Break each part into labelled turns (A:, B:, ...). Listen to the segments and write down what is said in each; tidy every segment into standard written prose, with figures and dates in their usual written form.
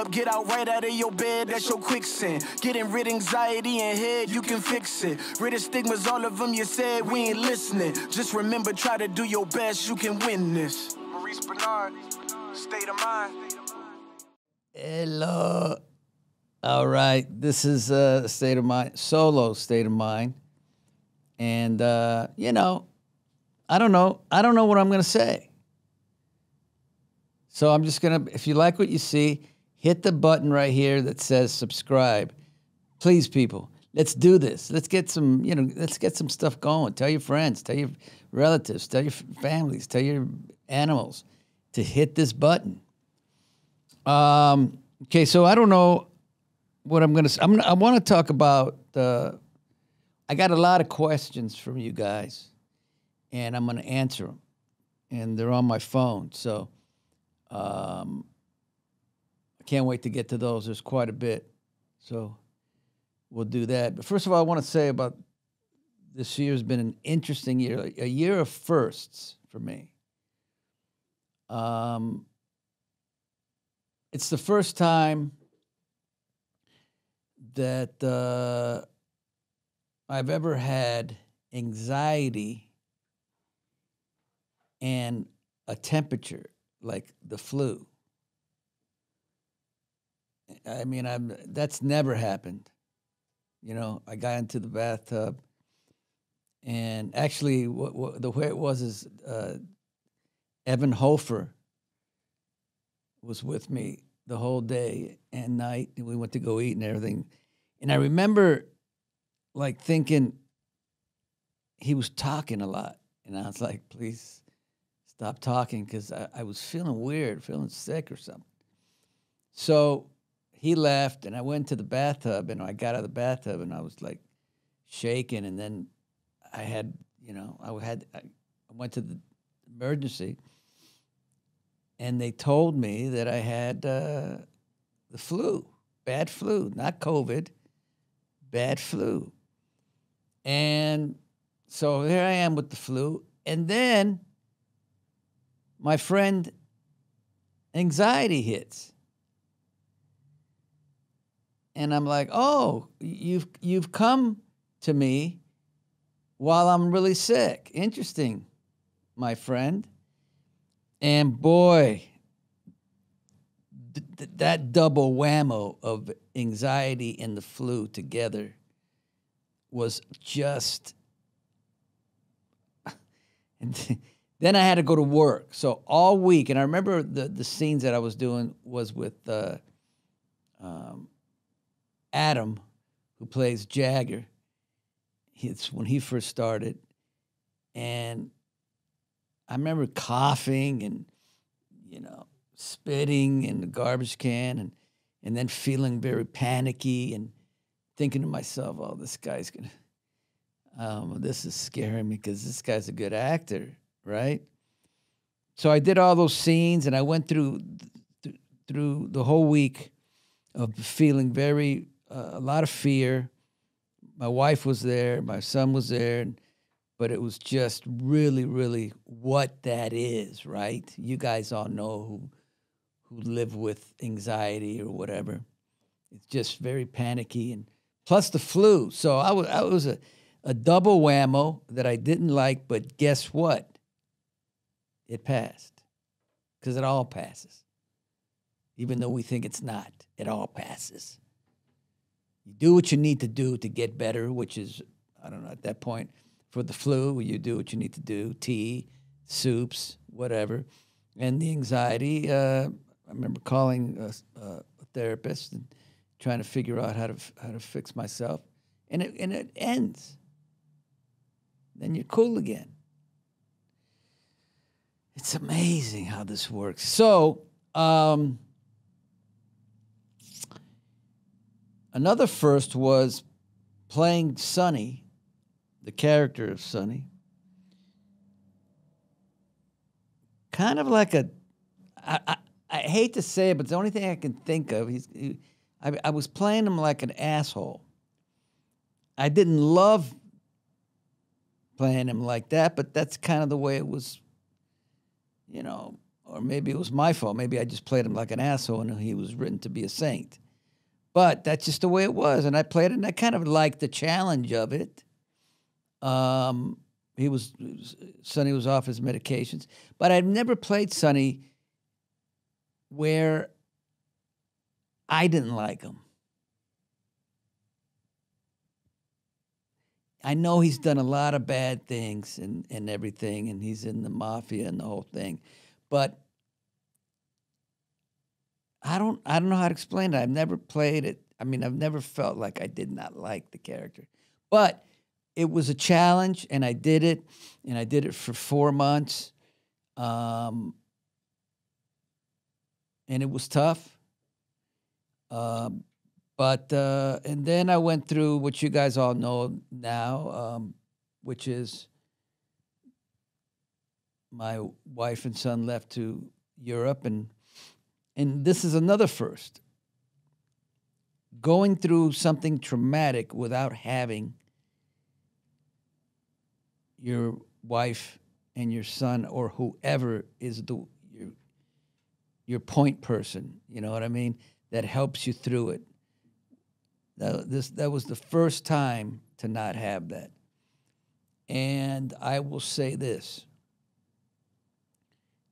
A: up, get out right out of your bed, that's your quicksand. Getting rid anxiety and head, you can fix it. Rid of stigmas, all of them you said, we ain't listening. Just remember, try to do your best, you can win this. Maurice Benard, State of Mind.
B: Hello. All right, this is State of Mind, solo State of Mind. And, you know, I don't know what I'm going to say. So I'm just going to, if you like what you see, hit the button right here that says subscribe. Please, people, let's do this. Let's get some, let's get some stuff going. Tell your friends, tell your relatives, tell your families, tell your animals to hit this button. Okay, so I don't know what I'm going to say. I want to talk about, I got a lot of questions from you guys, and I'm going to answer them. And they're on my phone, so I can't wait to get to those. There's quite a bit, so we'll do that. But first of all, I want to say about this year's been an interesting year, a year of firsts for me. It's the first time that I've ever had anxiety and a temperature like the flu. I mean, that's never happened. You know, I got into the bathtub, and actually, the way it was is Evan Hofer was with me the whole day and night, and we went to go eat and everything. And I remember, like, thinking he was talking a lot, and I was like, please stop talking, because I was feeling weird, feeling sick or something. So he left, and I went to the bathtub, and I got out of the bathtub, and I was like shaking, and then I had, I went to the emergency, and they told me that I had the flu, bad flu, not COVID, bad flu. And so here I am with the flu, and then my friend, anxiety hits. And I'm like, oh, you've come to me while I'm really sick. Interesting, my friend. And boy, that double whammo of anxiety and the flu together was just... And then I had to go to work. So all week, and I remember the scenes that I was doing was with Adam, who plays Jagger. It's when he first started. And I remember coughing and, spitting in the garbage can and then feeling very panicky and thinking to myself, oh, this guy's going to, this is scaring me because this guy's a good actor, right? So I did all those scenes, and I went through the whole week of feeling a lot of fear. My wife was there, my son was there, but it was just really, really what that is, right? You guys all know who live with anxiety or whatever. It's just very panicky, and plus the flu. So I was a double whammo that I didn't like, but guess what? It passed, because it all passes. Even though we think it's not, it all passes. You do what you need to do to get better, which is, I don't know, at that point, for the flu, you do what you need to do, tea, soups, whatever. And the anxiety, I remember calling a therapist and trying to figure out how to fix myself. And it ends. Then you're cool again. It's amazing how this works. So, another first was playing Sonny, the character of Sonny. Kind of like I hate to say it, but it's the only thing I can think of. I was playing him like an asshole. I didn't love playing him like that, but that's kind of the way it was, or maybe it was my fault. Maybe I just played him like an asshole and he was written to be a saint. But that's just the way it was. And I played it, and I kind of liked the challenge of it. Sonny was off his medications. But I'd never played Sonny where I didn't like him. I know he's done a lot of bad things and everything, and he's in the mafia and the whole thing. But I don't know how to explain it. I've never played it. I mean, I've never felt like I did not like the character. But it was a challenge, and I did it, and I did it for 4 months. And it was tough. And then I went through what you guys all know now, which is my wife and son left to Europe, and this is another first. Going through something traumatic without having your wife and your son or whoever is your point person, you know what I mean, that helps you through it. That was the first time to not have that. And I will say this.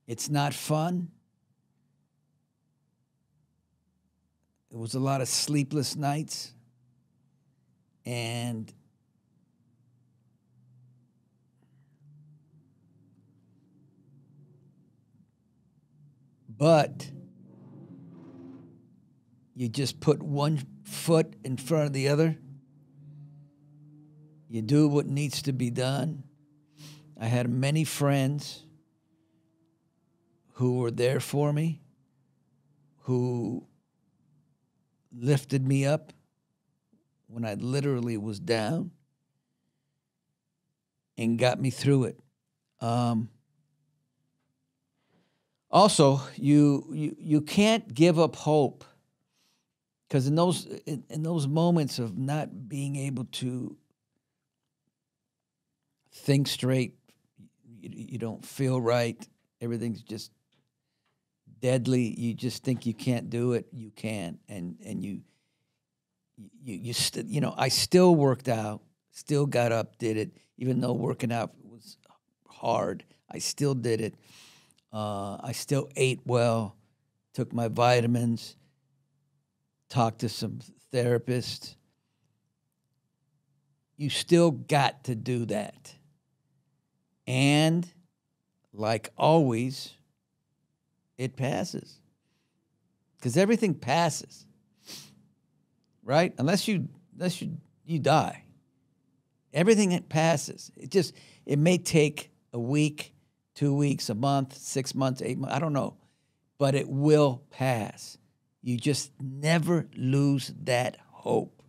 B: It's not fun. It was a lot of sleepless nights. But you just put one foot in front of the other. You do what needs to be done. I had many friends who were there for me, who lifted me up when I literally was down and got me through it. Also, you can't give up hope, because in those moments of not being able to think straight, you don't feel right, everything's just deadly, you just think you can't do it, you can. And I still worked out, still got up, did it, even though working out was hard, I still did it. I still ate well, took my vitamins, talked to some therapists. You still got to do that. And like always, it passes. Because everything passes. Right? Unless you die. Everything passes. It may take a week, 2 weeks, a month, 6 months, 8 months, I don't know. But it will pass. You just never lose that hope.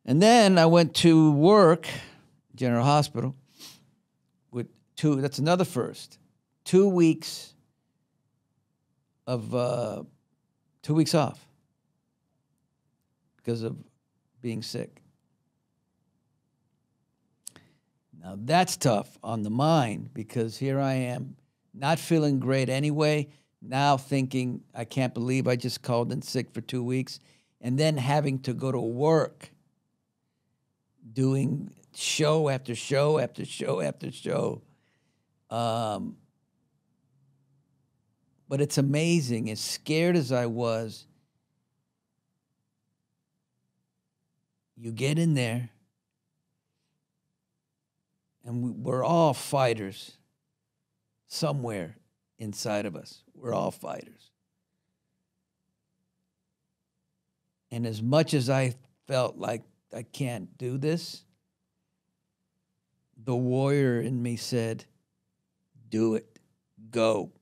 B: And then I went to work, General Hospital, with that's another first. 2 weeks of 2 weeks off because of being sick. Now, that's tough on the mind, because here I am, not feeling great anyway, now thinking, I can't believe I just called in sick for 2 weeks, and then having to go to work, doing show after show after show after show. But it's amazing, as scared as I was, you get in there, and we're all fighters somewhere inside of us. We're all fighters. And as much as I felt like I can't do this, the warrior in me said, do it, go.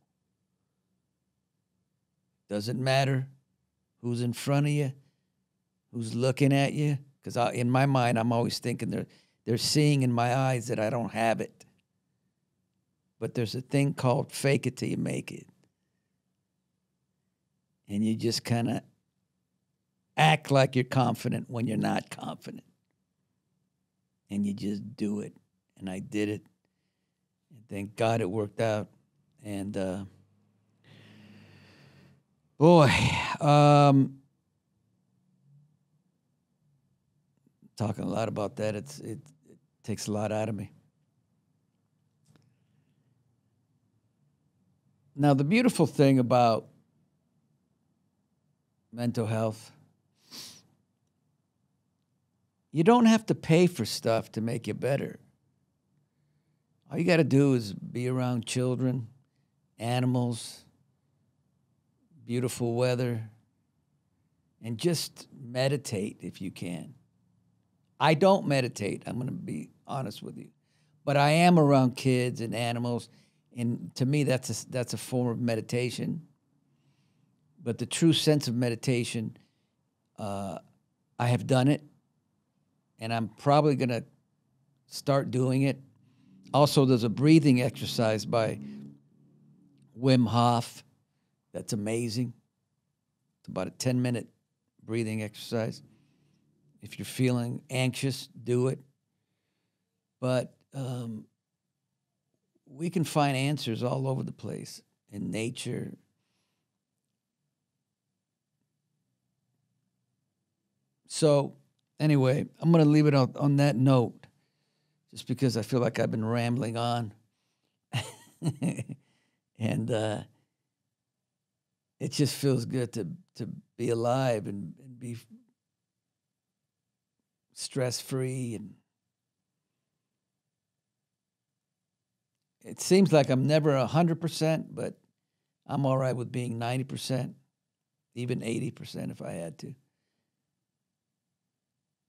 B: Doesn't matter who's in front of you, who's looking at you, because in my mind, I'm always thinking they're seeing in my eyes that I don't have it. But there's a thing called fake it till you make it. And you just kind of act like you're confident when you're not confident. And you just do it. And I did it. thank God it worked out. And boy, talking a lot about that. It takes a lot out of me. Now, the beautiful thing about mental health, you don't have to pay for stuff to make you better. All you got to do is be around children, animals, beautiful weather, and just meditate if you can. I don't meditate, I'm going to be honest with you. But I am around kids and animals, and to me that's a form of meditation. But the true sense of meditation, I have done it, and I'm probably going to start doing it. Also, there's a breathing exercise by Wim Hof that's amazing. It's about a 10-minute breathing exercise. If you're feeling anxious, do it. But we can find answers all over the place in nature. So anyway, I'm going to leave it on that note, just because I feel like I've been rambling on. And it just feels good to be alive and be stress-free. And it seems like I'm never 100%, but I'm all right with being 90%, even 80% if I had to.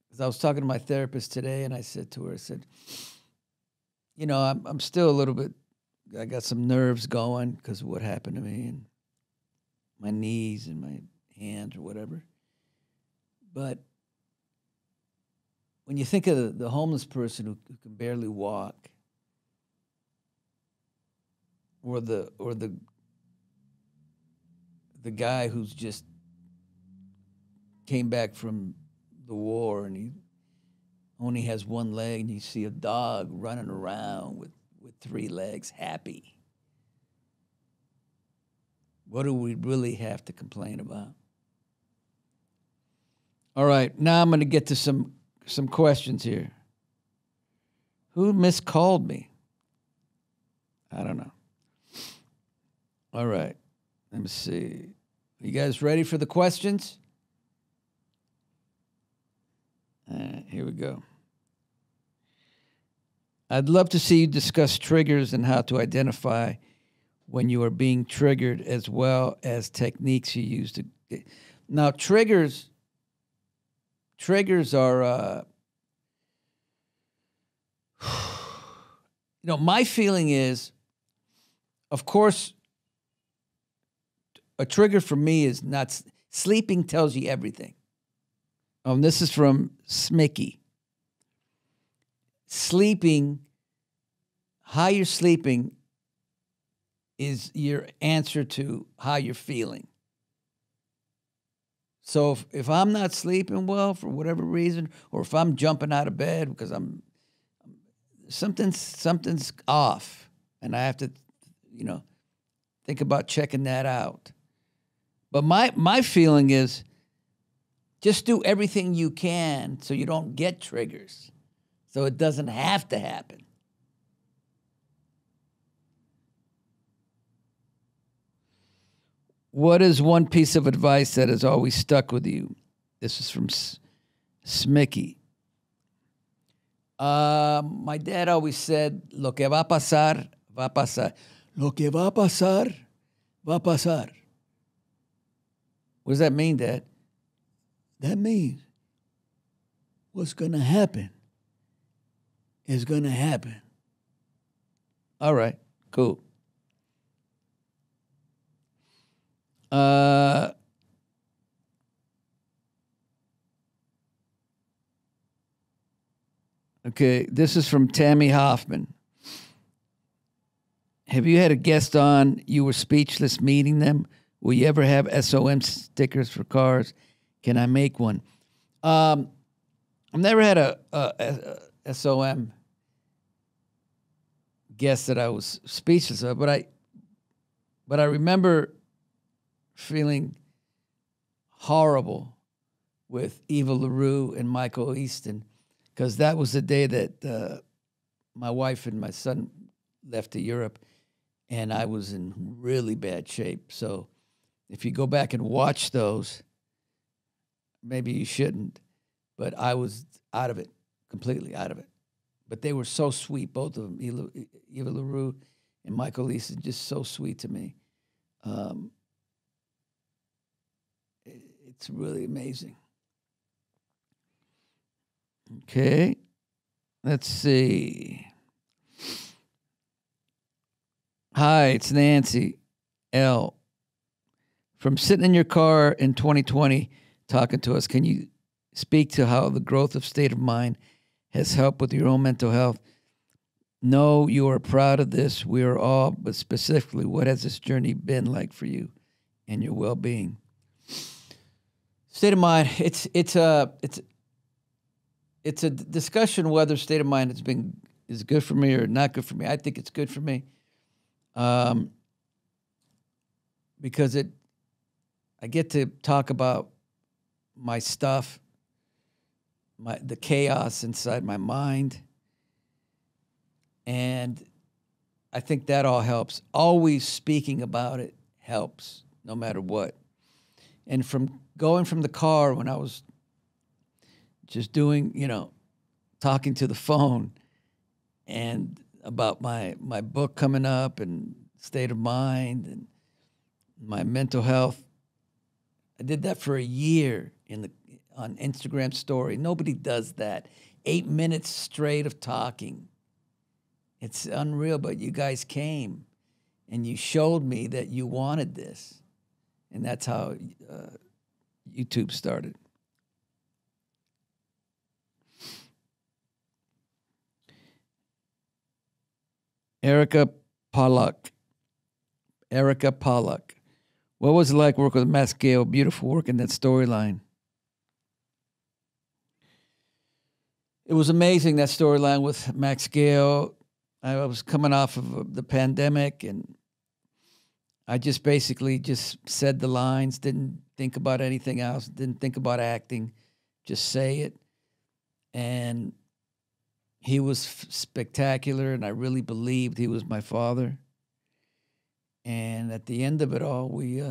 B: Because I was talking to my therapist today, and I said to her, I said, you know, I'm still a little bit, I got some nerves going because of what happened to me, and my knees and my hands or whatever. But when you think of the homeless person who can barely walk, or the guy who's just came back from the war and he only has one leg, and you see a dog running around with 3 legs, happy. What do we really have to complain about? All right, now I'm going to get to some questions here. Who miscalled me? I don't know. All right, let me see. Are you guys ready for the questions? Here we go. I'd love to see you discuss triggers and how to identify when you are being triggered, as well as techniques you use to. Now, triggers are, my feeling is, of course, a trigger for me is not sleeping. Tells you everything. This is from Smicky. Sleeping, how you're sleeping is your answer to how you're feeling. So if I'm not sleeping well for whatever reason, or if I'm jumping out of bed because something's off, and I have to, think about checking that out. But my feeling is, just do everything you can so you don't get triggers, so it doesn't have to happen. What is one piece of advice that has always stuck with you? This is from Smicky. My dad always said, lo que va a pasar, va a pasar. Lo que va a pasar, va a pasar. What does that mean, Dad? That means what's going to happen is going to happen. All right, cool. Okay, this is from Tammy Hoffman. Have you had a guest on, you were speechless meeting them? Will you ever have SOM stickers for cars? Can I make one? I've never had a SOM guess that I was speechless of. But I remember feeling horrible with Eva LaRue and Michael Easton, because that was the day that my wife and my son left to Europe, and I was in really bad shape. So if you go back and watch those, maybe you shouldn't, but I was out of it, completely out of it. But they were so sweet, both of them, Eva LaRue and Michael Easton, just so sweet to me. It's really amazing. Okay, let's see. Hi, it's Nancy L. From sitting in your car in 2020 talking to us, can you speak to how the growth of state of mind has helped with your own mental health? No, you are proud of this. We are all, but specifically, what has this journey been like for you and your well-being? State of mind. It's a discussion whether state of mind is good for me or not good for me. I think it's good for me, because I get to talk about my stuff, the chaos inside my mind, and I think that all helps. Always speaking about it helps, no matter what. And from going from the car when I was just doing, talking to the phone and about my book coming up and state of mind and my mental health, I did that for a year on Instagram story. Nobody does that. 8 minutes straight of talking. It's unreal, but you guys came and you showed me that you wanted this. And that's how YouTube started. Erica Pollock. What was it like working with Max Gail? Beautiful work in that storyline. It was amazing, that storyline with Max Gail. I was coming off of the pandemic, and I just basically just said the lines, didn't think about anything else, didn't think about acting, just say it. And he was spectacular, and I really believed he was my father. And at the end of it all, we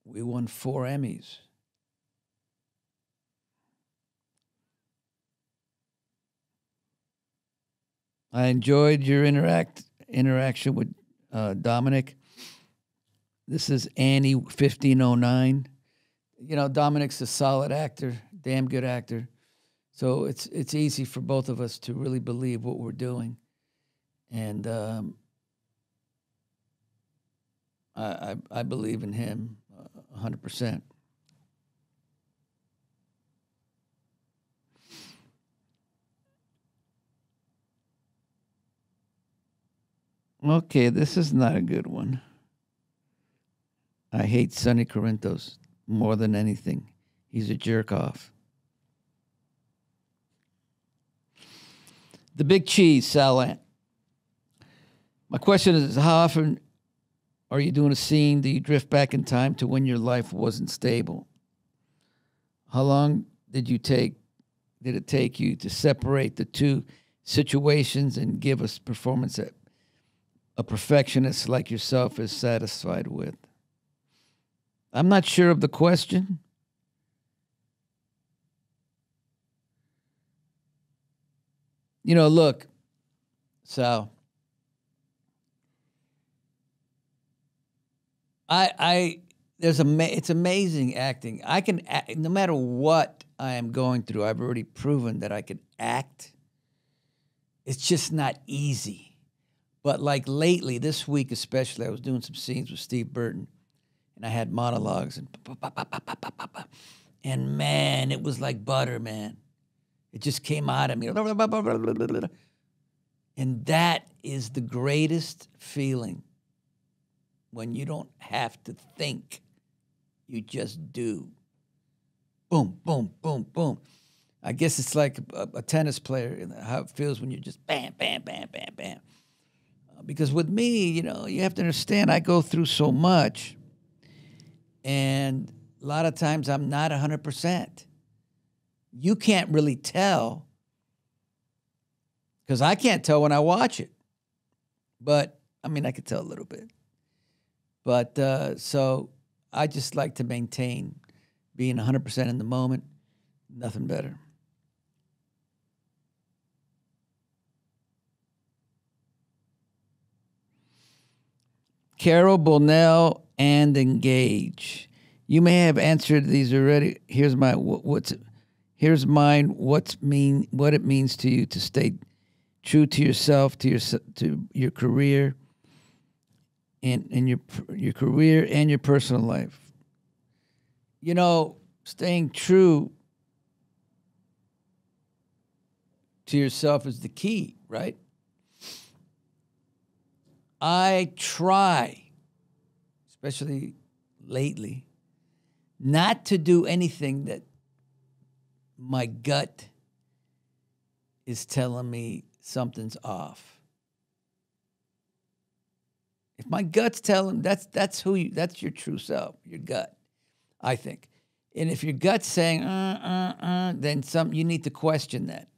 B: won 4 Emmys. I enjoyed your interaction with Dominic. This is Annie 1509. Dominic's a solid actor, damn good actor. So it's easy for both of us to really believe what we're doing. And I believe in him 100%. Okay, this is not a good one. I hate Sonny Corinthos more than anything. He's a jerk off. The Big Cheese, Salant. My question is, how often are you doing a scene? Do you drift back in time to when your life wasn't stable? How long did it take you to separate the two situations and give us performance that a perfectionist like yourself is satisfied with? I'm not sure of the question. Look, Sal, it's amazing acting. I can act, no matter what I am going through. I've already proven that I can act. It's just not easy. But like lately, this week especially, I was doing some scenes with Steve Burton, and I had monologues and man, it was like butter, man. It just came out of me. And that is the greatest feeling, when you don't have to think. You just do. Boom, boom, boom, boom. I guess it's like a tennis player, how it feels when you're just bam, bam, bam, bam, bam. Because with me, you know, you have to understand, I go through so much, and a lot of times I'm not 100%. You can't really tell, because I can't tell when I watch it. But, I mean, I could tell a little bit. But, so I just like to maintain being 100% in the moment. Nothing better. Carol Bonnell and Engage. You may have answered these already. Here's my here's mine. What it means to you to stay true to yourself, to your career, and your career and your personal life. You know, staying true to yourself is the key, right? I try, especially lately, not to do anything that my gut is telling me something's off. If my gut's telling, that's your true self, your gut, I think. And if your gut's saying then you need to question that.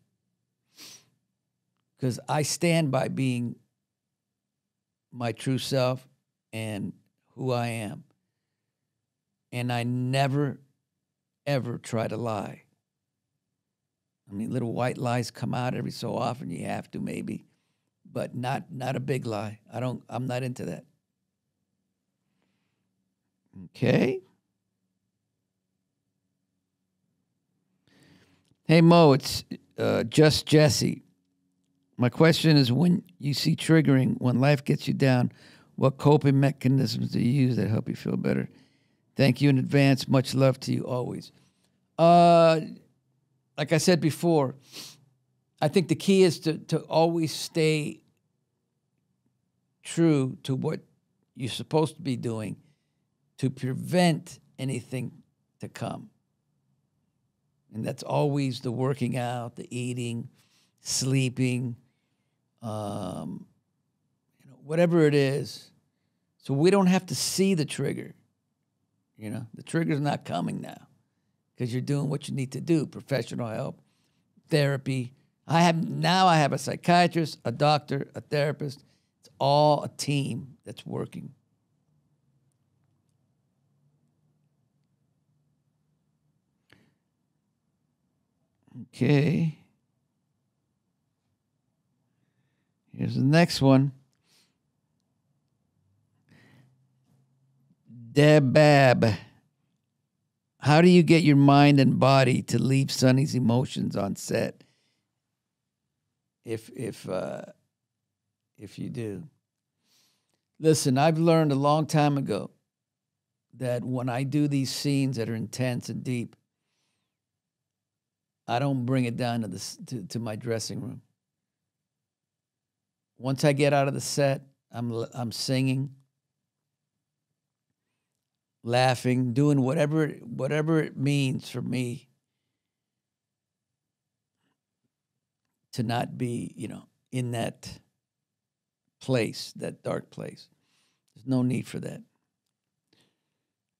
B: Because I stand by being my true self and who I am. And I never, ever try to lie. I mean, little white lies come out every so often. You have to, maybe, but not a big lie. I'm not into that. Okay. Hey, Mo, it's just Jesse. My question is, when you see triggering, when life gets you down, what coping mechanisms do you use that help you feel better? Thank you in advance. Much love to you always. Like I said before, I think the key is to always stay true to what you're supposed to be doing to prevent anything to come. And that's always the working out, the eating, sleeping, whatever it is. So we don't have to see the trigger. You know, the trigger's not coming now because you're doing what you need to do. Professional help, therapy. I have a psychiatrist, a doctor, a therapist. It's all a team that's working. Okay. Here's the next one. Debab. How do you get your mind and body to leave Sonny's emotions on set? If you do. Listen, I've learned a long time ago that when I do these scenes that are intense and deep, I don't bring it down to my dressing room. Once I get out of the set, I'm singing, laughing, doing whatever it means for me to not be, in that place, that dark place. There's no need for that.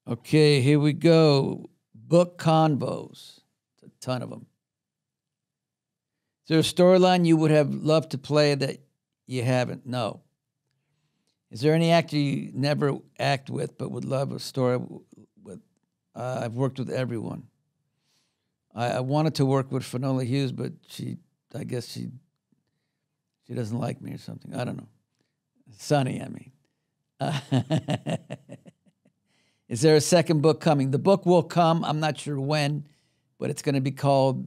B: Okay, here we go. Book convos. It's a ton of them. Is there a storyline you would have loved to play that you haven't? No. Is there any actor you never act with but would love a story with? I've worked with everyone. I wanted to work with Finola Hughes, but I guess she doesn't like me or something. I don't know. Sonny, I mean. Is there a second book coming? The book will come. I'm not sure when, but it's going to be called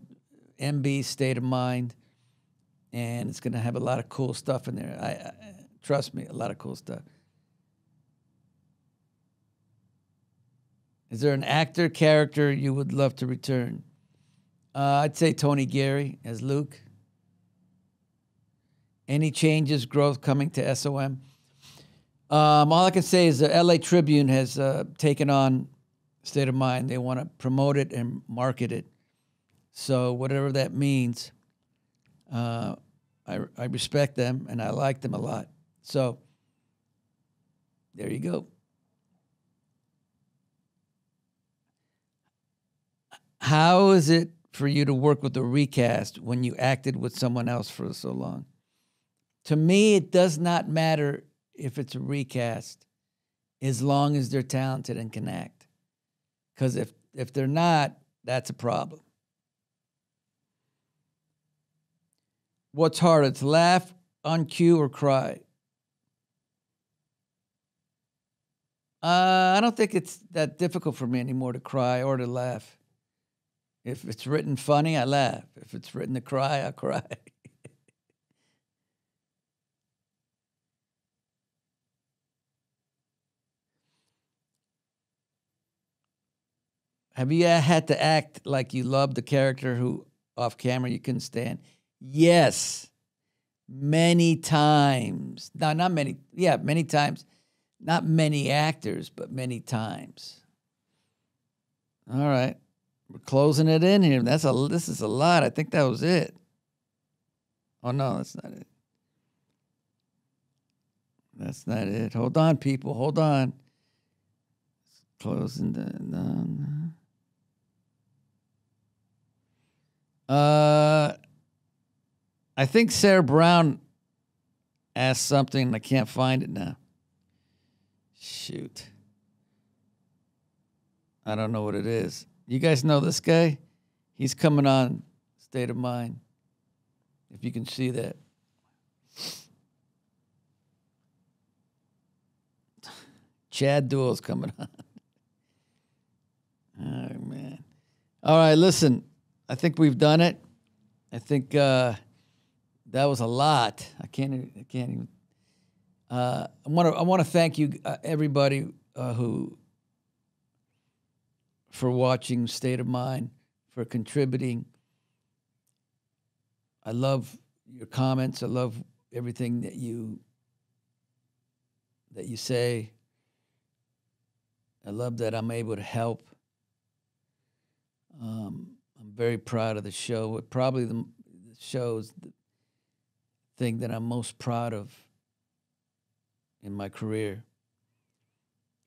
B: MB State of Mind, and it's going to have a lot of cool stuff in there. I trust me, a lot of cool stuff. Is there an actor, character you would love to return? I'd say Tony Gary as Luke. Any changes, growth coming to SOM? All I can say is the LA Tribune has taken on State of Mind. They want to promote it and market it. So whatever that means, I respect them and I like them a lot. So there you go. How is it for you to work with a recast when you acted with someone else for so long? To me, it does not matter if it's a recast as long as they're talented and can act. Because if they're not, that's a problem. What's harder, to laugh on cue or cry? I don't think it's that difficult for me anymore to cry or to laugh. If it's written funny, I laugh. If it's written to cry, I cry. Have you had to act like you loved the character who off camera you couldn't stand? Yes. Many times. No, not many. Yeah, many times. Not many actors, but many times. All right. We're closing it in here. This is a lot. I think that was it. Oh no, that's not it. That's not it. Hold on, people. Hold on. Closing the I think Sarah Brown asked something. I can't find it now. Shoot. I don't know what it is. You guys know this guy? He's coming on State of Mind. If you can see that. Chad Duell's coming on. Oh, man. All right, listen. I think we've done it. I think that was a lot. I can't even. I want to thank you, everybody who for watching State of Mind, for contributing. I love your comments. I love everything that you say. I love that I'm able to help. I'm very proud of the show. Probably the show's the thing that I'm most proud of in my career.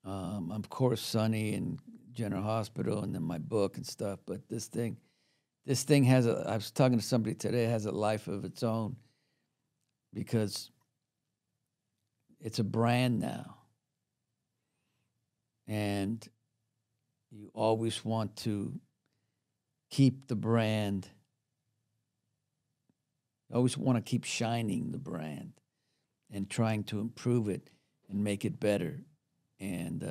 B: Of course, Sonny and General Hospital, and then my book and stuff. But this thing has I was talking to somebody today, has a life of its own because it's a brand now. And you always want to keep the brand. You always want to keep shining the brand and trying to improve it and make it better. And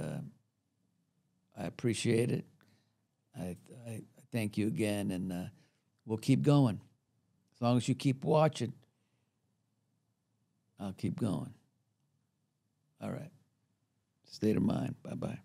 B: I appreciate it. I thank you again, and we'll keep going. As long as you keep watching, I'll keep going. All right. State of Mind. Bye-bye.